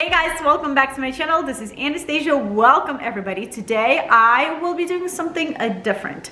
Hey guys, welcome back to my channel. This is Anastasia. Welcome everybody. Today I will be doing something different.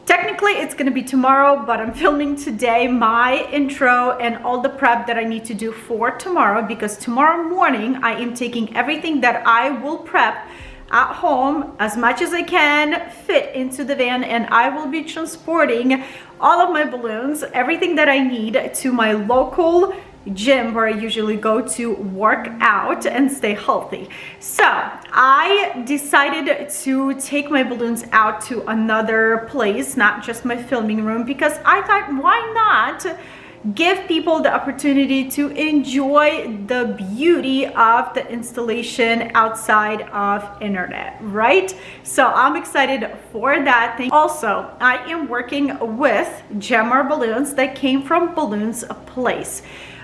Technically it's going to be tomorrow, but I'm filming today my intro and all the prep that I need to do for tomorrow, because tomorrow morning I am taking everything that I will prep at home as much as I can fit into the van, and I will be transporting all of my balloons, everything that I need, to my local gym where I usually go to work out and stay healthy. So I decided to take my balloons out to another place, not just my filming room, because I thought, why not give people the opportunity to enjoy the beauty of the installation outside of internet, right? So I'm excited for that thing. Also, I am working with Gemar balloons that came from Balloons Place.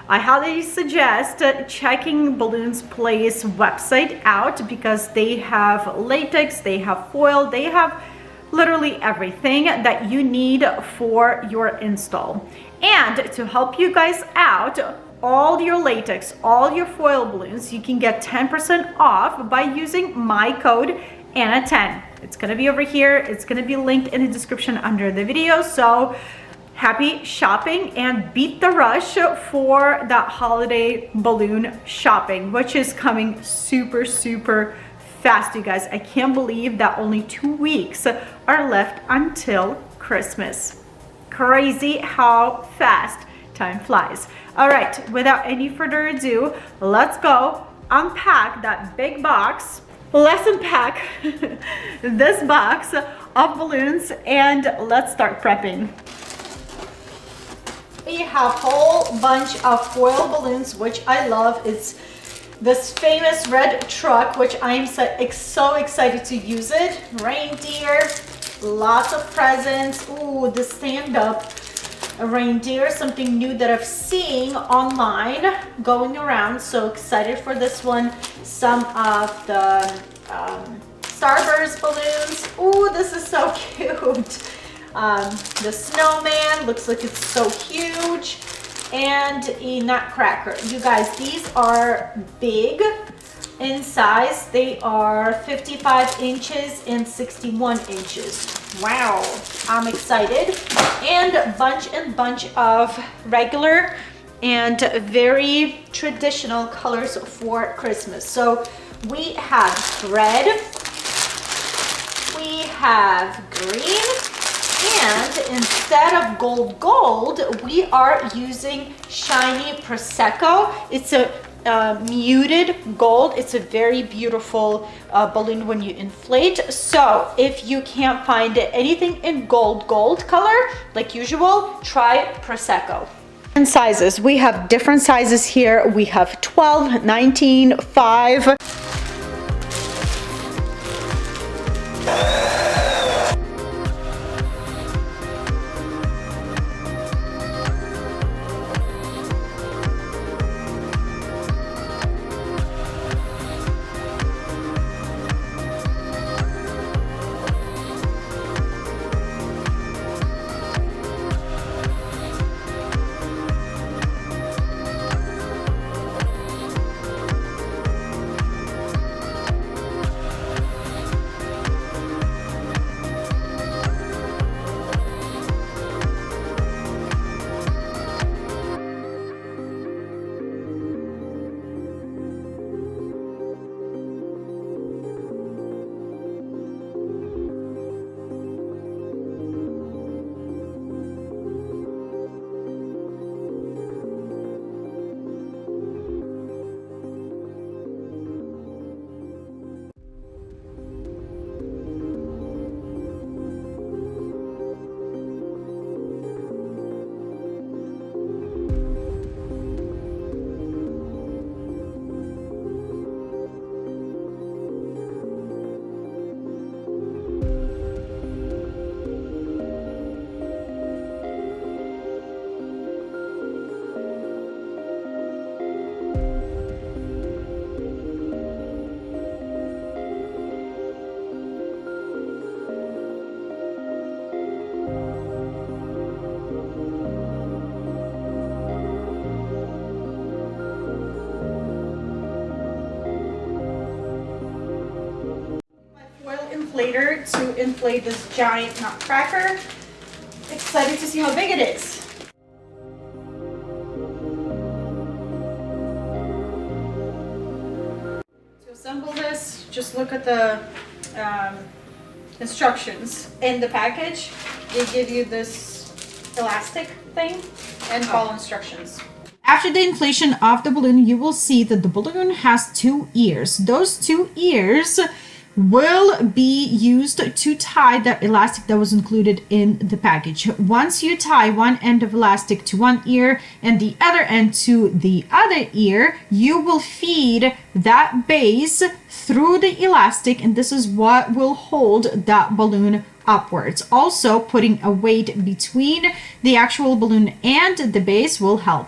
I highly suggest checking Balloons Place website out, because they have latex, they have foil, they have literally everything that you need for your install. And to help you guys out, all your latex, all your foil balloons, you can get 10% off by using my code ANNA10. It's gonna be over here. It's gonna be linked in the description under the video. So happy shopping and beat the rush for that holiday balloon shopping, which is coming super fast, you guys. I can't believe that only 2 weeks are left until Christmas. Crazy how fast time flies. All right, without any further ado, let's go unpack that big box. Let's unpack this box of balloons and let's start prepping. We have a whole bunch of foil balloons, which I love. It's this famous red truck, which I'm so excited to use it. Reindeer, lots of presents. Ooh, the stand-up reindeer, something new that I've seen online going around. So excited for this one. Some of the Starburst balloons. Ooh, this is so cute. The snowman looks like it's so huge, and a nutcracker. You guys, these are big in size. They are 55 inches and 61 inches. Wow, I'm excited. And a bunch of regular and very traditional colors for Christmas. So we have red, we have green, and instead of gold, we are using shiny Prosecco. It's a muted gold. It's a very beautiful balloon when you inflate. So if you can't find anything in gold color like usual, try Prosecco. And sizes, we have different sizes here. We have 12, 19, 5. inflator to inflate this giant nutcracker. Excited to see how big it is. To assemble this, just look at the instructions in the package. They give you this elastic thing and follow instructions. After the inflation of the balloon, you will see that the balloon has 2 ears. Those 2 ears will be used to tie the elastic that was included in the package. Once you tie one end of elastic to one ear and the other end to the other ear, you will feed that base through the elastic, and this is what will hold that balloon upwards. Also, putting a weight between the actual balloon and the base will help.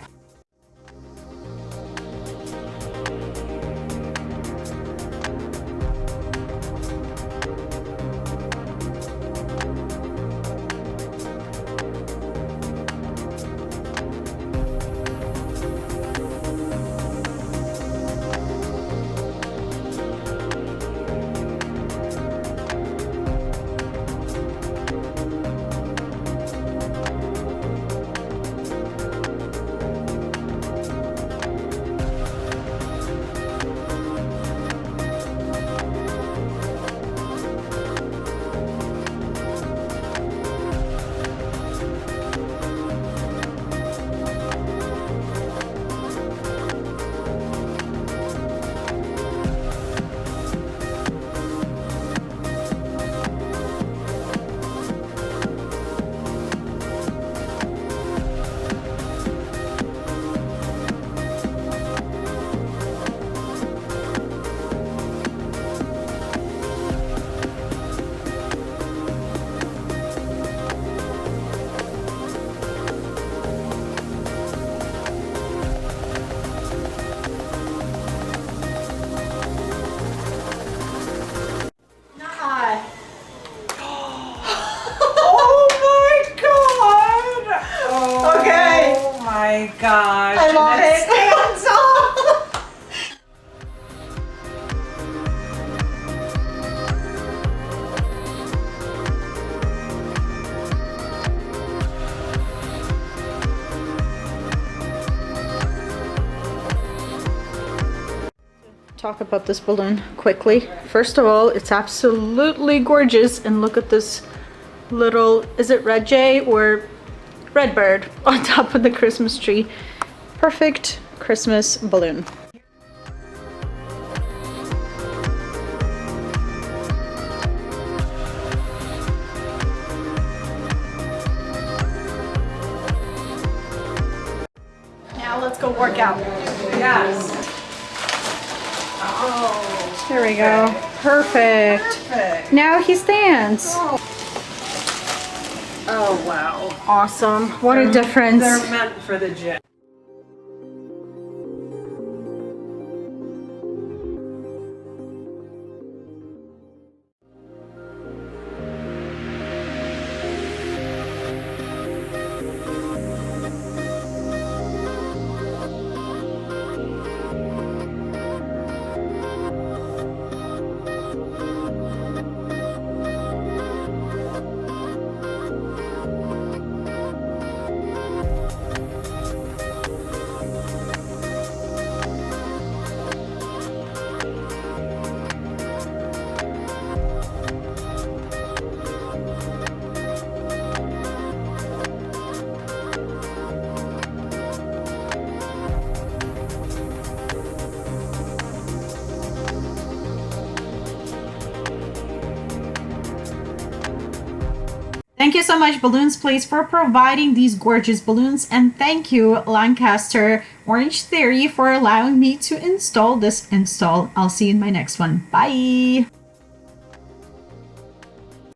Gosh. I love it. Hands off. Talk about this balloon quickly. First of all, it's absolutely gorgeous, and look at this little, is it red jay or red bird on top of the Christmas tree. Perfect Christmas balloon. Now let's go work out. Yes. Oh, there we go. Perfect. Perfect. Now he stands. Oh, wow. Awesome. What a difference. They're meant for the gym. Thank you so much, Balloons Place, for providing these gorgeous balloons, and thank you, Lancaster Orange Theory, for allowing me to install this install. I'll see you in my next one. Bye!